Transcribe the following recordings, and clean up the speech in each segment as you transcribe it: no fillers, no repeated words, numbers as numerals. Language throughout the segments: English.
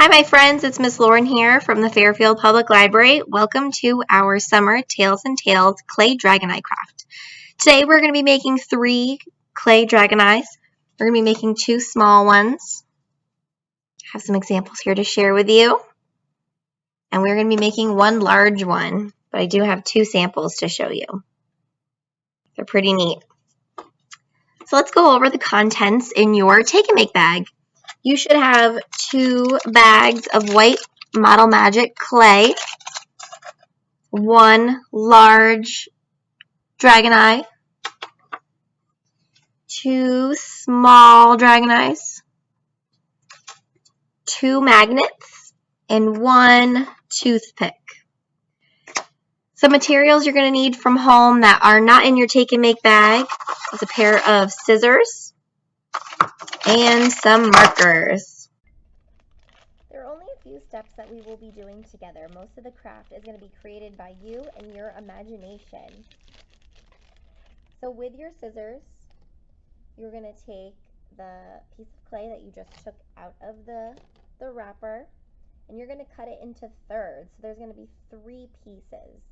Hi, my friends. It's Miss Lauren here from the Fairfield Public Library. Welcome to our summer Tails and Tales clay dragon eye craft. Today we're going to be making 3 clay dragon eyes. We're going to be making 2 small ones. I have some examples here to share with you. And we're going to be making 1 large one, but I do have 2 samples to show you. They're pretty neat. So let's go over the contents in your Take and Make bag. You should have 2 bags of white Model Magic clay, 1 large dragon eye, 2 small dragon eyes, 2 magnets, and 1 toothpick. Some materials you're going to need from home that are not in your Take and Make bag is a pair of scissors and some markers. There are only a few steps that we will be doing together. Most of the craft is going to be created by you and your imagination. So with your scissors, you're going to take the piece of clay that you just took out of the wrapper, and you're going to cut it into thirds. So there's going to be 3 pieces.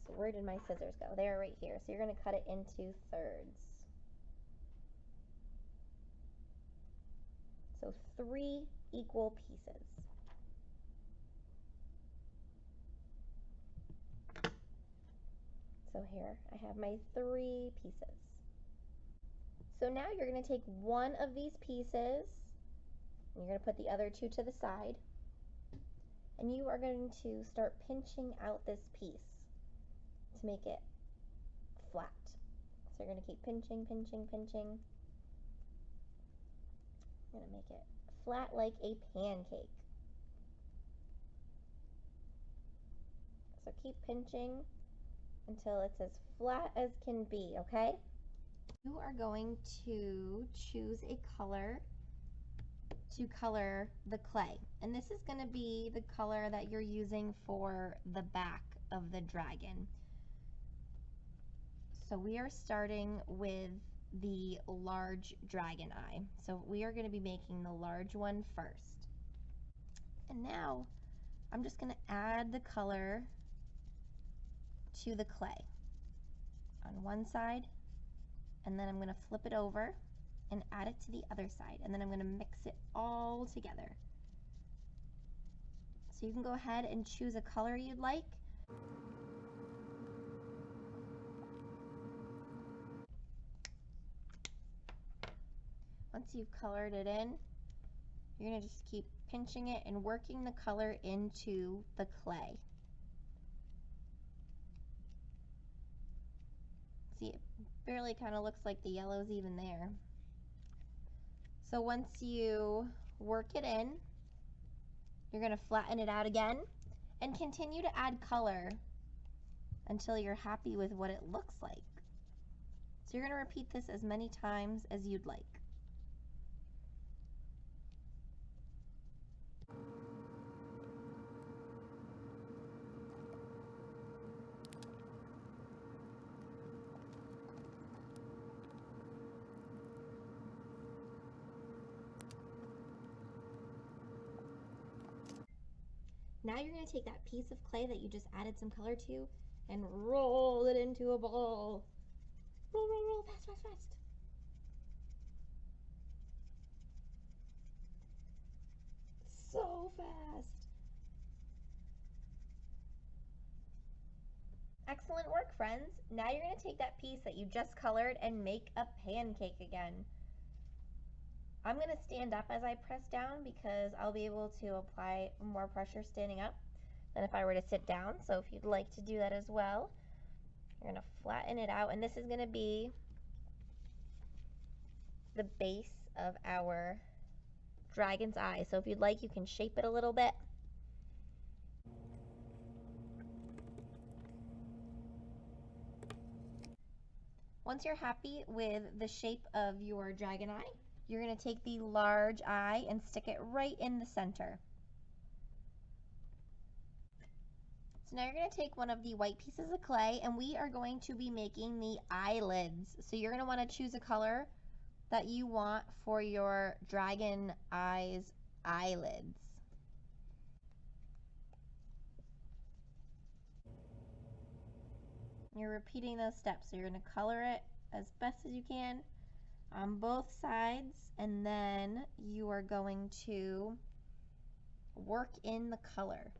So where did my scissors go? They are right here. So you're going to cut it into thirds. So 3 equal pieces. So here I have my 3 pieces. So now you're going to take one of these pieces, and you're going to put the other 2 to the side, and you are going to start pinching out this piece to make it flat. So you're going to keep pinching, pinching, pinching. You're going to make it flat like a pancake. So keep pinching until it's as flat as can be, okay? You are going to choose a color to color the clay. And this is going to be the color that you're using for the back of the dragon. So we are starting with the large dragon eye. So we are going to be making the large one first. And now I'm just going to add the color to the clay on one side, and then I'm going to flip it over and add it to the other side, and then I'm going to mix it all together. So you can go ahead and choose a color you'd like. Once you've colored it in, you're going to just keep pinching it and working the color into the clay. See, it barely kind of looks like the yellow's even there. So once you work it in, you're going to flatten it out again and continue to add color until you're happy with what it looks like. So you're going to repeat this as many times as you'd like. Now you're going to take that piece of clay that you just added some color to and roll it into a ball. Roll, roll, roll, fast, fast, fast. So fast. Excellent work, friends. Now you're going to take that piece that you just colored and make a pancake again. I'm going to stand up as I press down because I'll be able to apply more pressure standing up than if I were to sit down. So if you'd like to do that as well, you're going to flatten it out, and this is going to be the base of our dragon's eye. So if you'd like, you can shape it a little bit. Once you're happy with the shape of your dragon eye, you're going to take the large eye and stick it right in the center. So now you're going to take one of the white pieces of clay, and we are going to be making the eyelids. So you're going to want to choose a color that you want for your dragon eyes eyelids. You're repeating those steps, so you're going to color it as best as you can on both sides, and then you are going to work in the color.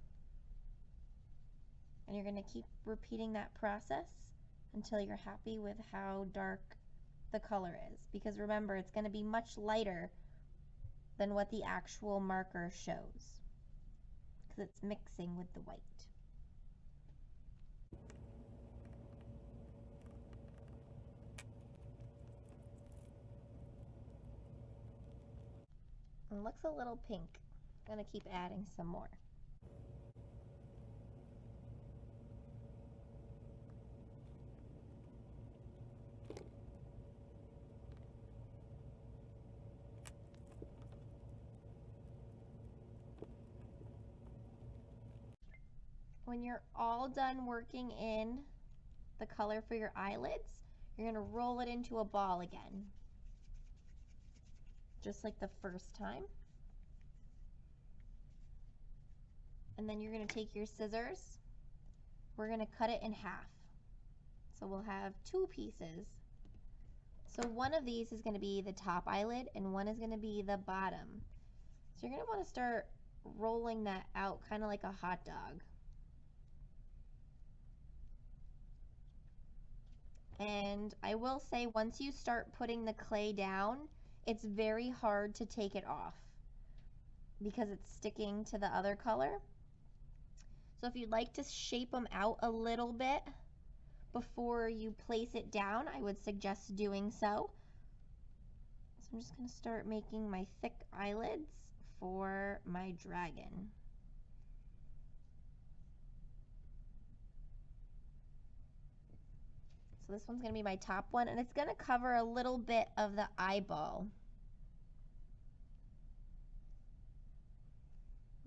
And you're going to keep repeating that process until you're happy with how dark the color is. Because remember, it's going to be much lighter than what the actual marker shows, because it's mixing with the white. It looks a little pink. I'm going to keep adding some more. When you're all done working in the color for your eyelids, you're going to roll it into a ball again, just like the first time. And then you're going to take your scissors. We're going to cut it in half. So we'll have two pieces. So one of these is going to be the top eyelid and one is going to be the bottom. So you're going to want to start rolling that out kind of like a hot dog. And I will say, once you start putting the clay down, it's very hard to take it off because it's sticking to the other color. So if you'd like to shape them out a little bit before you place it down, I would suggest doing so. So I'm just going to start making my thick eyelids for my dragon. So this one's going to be my top one, and it's going to cover a little bit of the eyeball.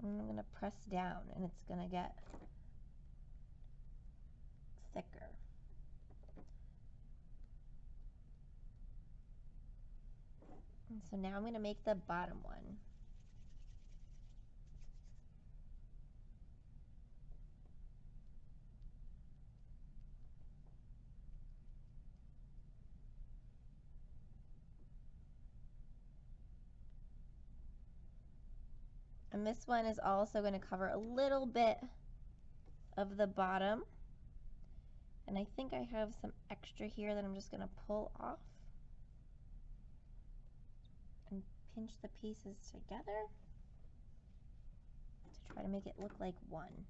And I'm going to press down, and it's going to get thicker. And so now I'm going to make the bottom one. And this one is also going to cover a little bit of the bottom. And I think I have some extra here that I'm just going to pull off and pinch the pieces together to try to make it look like one.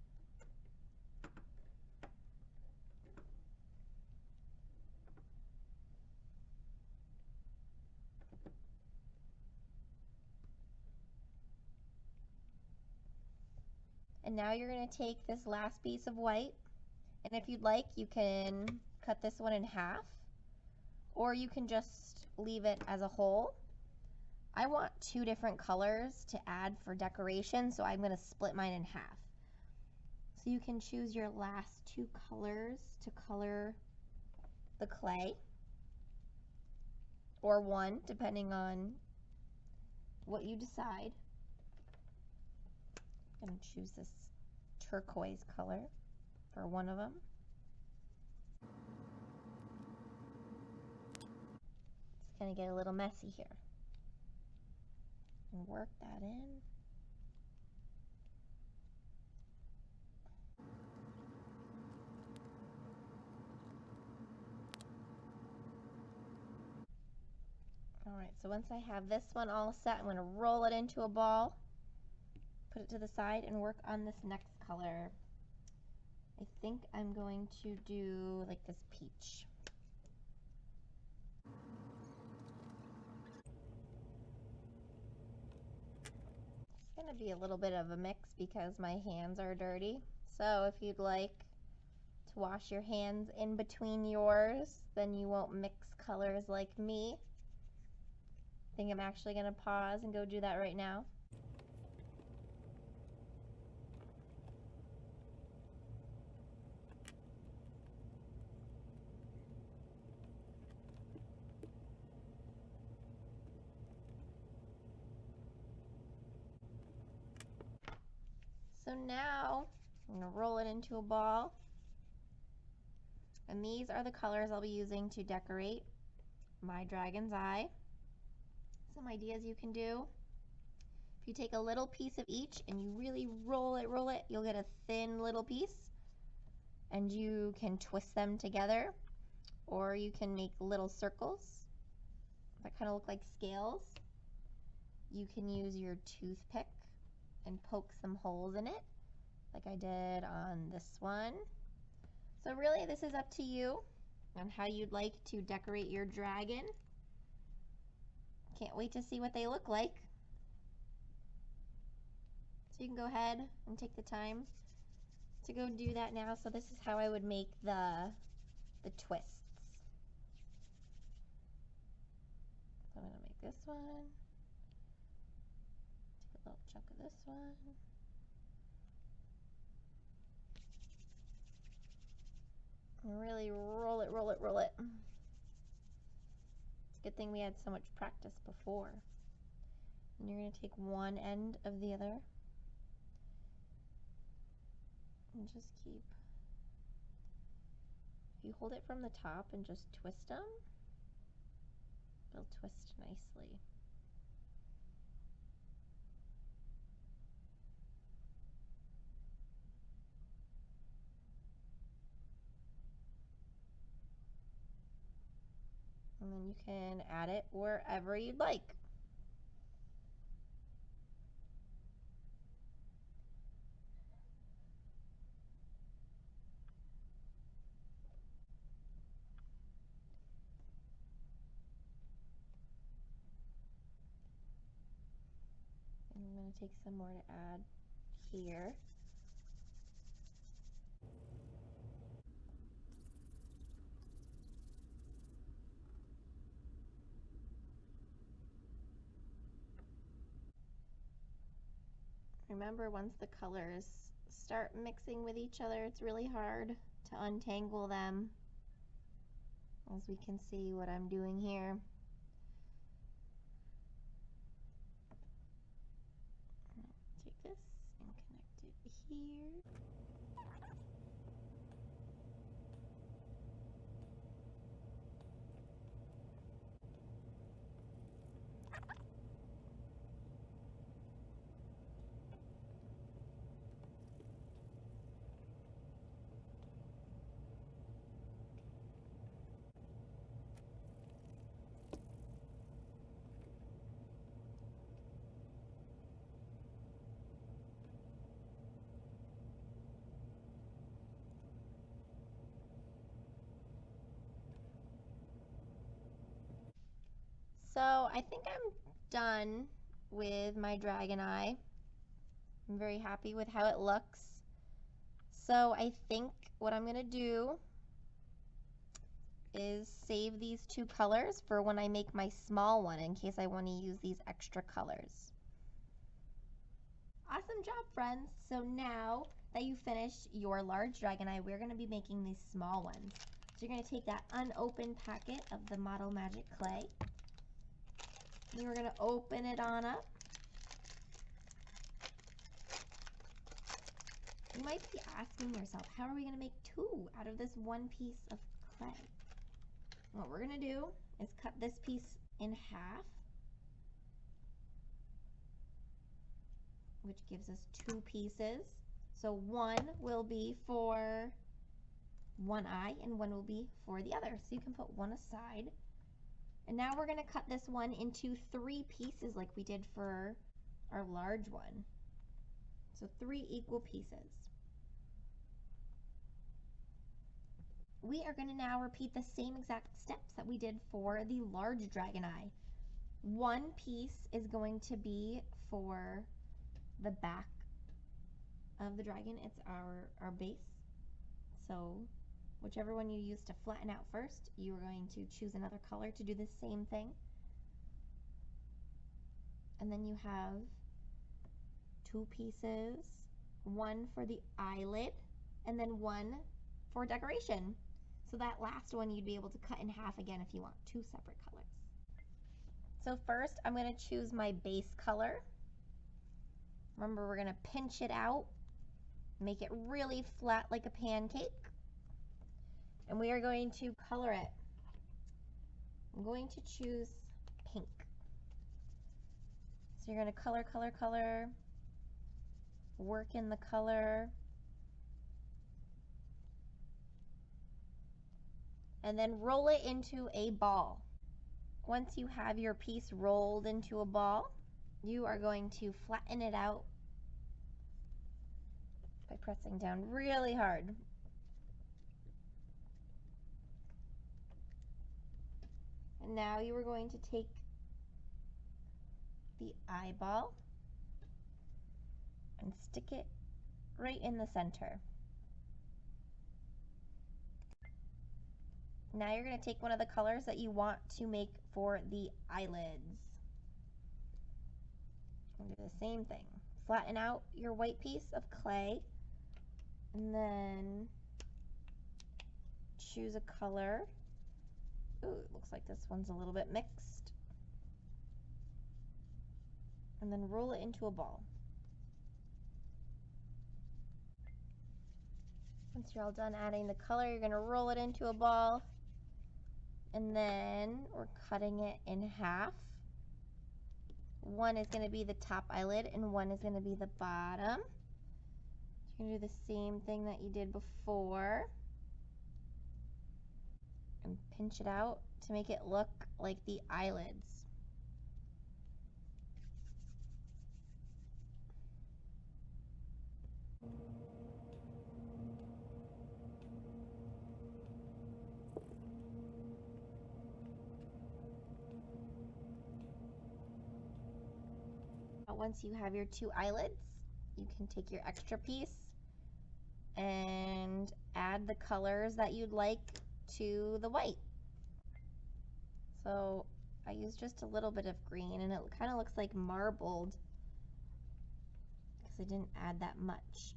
And now you're going to take this last piece of white, and if you'd like, you can cut this one in half, or you can just leave it as a whole. I want two different colors to add for decoration, so I'm going to split mine in half. So you can choose your last two colors to color the clay, or one, depending on what you decide. I'm going to choose this turquoise color for one of them. It's going to get a little messy here. And work that in. Alright, so once I have this one all set, I'm going to roll it into a ball, put it to the side, and work on this next color. I think I'm going to do like this peach. It's going to be a little bit of a mix because my hands are dirty. So if you'd like to wash your hands in between yours, then you won't mix colors like me. I think I'm actually going to pause and go do that right now. So now I'm gonna roll it into a ball. And these are the colors I'll be using to decorate my dragon's eye. Some ideas you can do. If you take a little piece of each and you really roll it, you'll get a thin little piece. And you can twist them together, or you can make little circles that kind of look like scales. You can use your toothpick and poke some holes in it, like I did on this one. So really, this is up to you on how you'd like to decorate your dragon. Can't wait to see what they look like. So you can go ahead and take the time to go do that now. So this is how I would make the twists. So I'm gonna make this one. Take a little chunk of this one. And really roll it, roll it, roll it. It's a good thing we had so much practice before. And you're gonna take one end of the other and just keep, if you hold it from the top and just twist them, they'll twist nicely. And then you can add it wherever you'd like. And I'm going to take some more to add here. Remember, once the colors start mixing with each other, it's really hard to untangle them, as we can see what I'm doing here. Take this and connect it here. So I think I'm done with my dragon eye. I'm very happy with how it looks. So I think what I'm gonna do is save these two colors for when I make my small one, in case I want to use these extra colors. Awesome job, friends. So now that you finished your large dragon eye, we're gonna be making these small ones. So you're gonna take that unopened packet of the Model Magic clay. Then we're gonna open it on up. You might be asking yourself, how are we gonna make two out of this one piece of clay? What we're gonna do is cut this piece in half, which gives us two pieces. So one will be for one eye and one will be for the other. So you can put one aside. And now we're gonna cut this one into three pieces like we did for our large one. So three equal pieces. We are gonna now repeat the same exact steps that we did for the large dragon eye. One piece is going to be for the back of the dragon. It's our base. So whichever one you use to flatten out first, you are going to choose another color to do the same thing. And then you have two pieces, one for the eyelid and then one for decoration. So that last one you'd be able to cut in half again if you want two separate colors. So first I'm going to choose my base color. Remember, we're going to pinch it out Make it really flat like a pancake. And we are going to color it. I'm going to choose pink. So you're going to color, color, color, work in the color, and then roll it into a ball. Once you have your piece rolled into a ball, you are going to flatten it out by pressing down really hard. And now you are going to take the eyeball and stick it right in the center. Now you're going to take one of the colors that you want to make for the eyelids. And do the same thing. Flatten out your white piece of clay and then choose a color. Ooh, it looks like this one's a little bit mixed. And then roll it into a ball. Once you're all done adding the color, you're going to roll it into a ball. And then we're cutting it in half. One is going to be the top eyelid and one is going to be the bottom. You're going to do the same thing that you did before. And pinch it out to make it look like the eyelids. Once you have your two eyelids, you can take your extra piece and add the colors that you'd like to the white. So I used just a little bit of green and it kind of looks like marbled because I didn't add that much.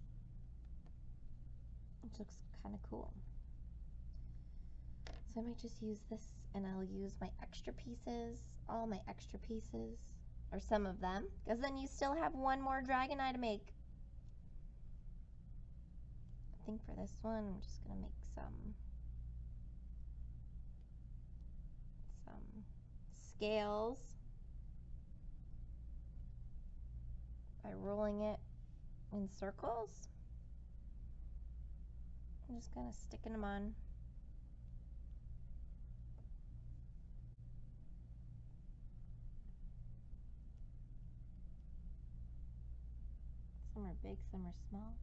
It looks kind of cool. So I might just use this and I'll use my extra pieces, all my extra pieces, or some of them, because then you still have one more dragon eye to make. I think for this one, I'm just going to make some scales by rolling it in circles. I'm just kind of sticking them on. Some are big, some are small.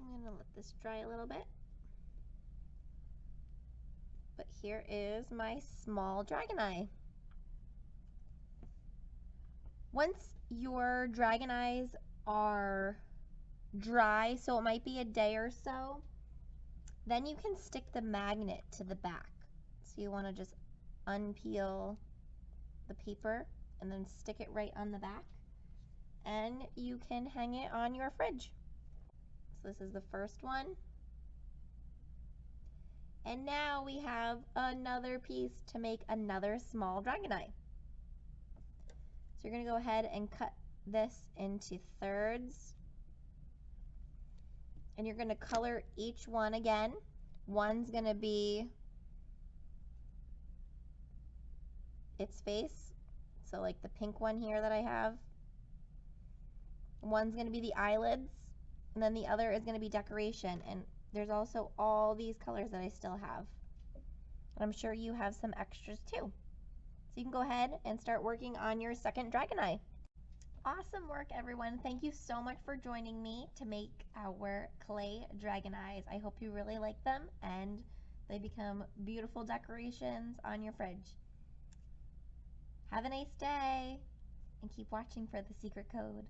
I'm going to let this dry a little bit. But here is my small dragon eye. Once your dragon eyes are dry, so it might be a day or so, then you can stick the magnet to the back. So you want to just unpeel the paper and then stick it right on the back, and you can hang it on your fridge. So this is the first one. And now we have another piece to make another small dragon eye. So you're going to go ahead and cut this into thirds. And you're going to color each one again. One's going to be its face. So like the pink one here that I have. One's going to be the eyelids. And then the other is going to be decoration. And there's also all these colors that I still have. And I'm sure you have some extras too. So you can go ahead and start working on your second dragon eye. Awesome work, everyone. Thank you so much for joining me to make our clay dragon eyes. I hope you really like them and they become beautiful decorations on your fridge. Have a nice day, and keep watching for the secret code.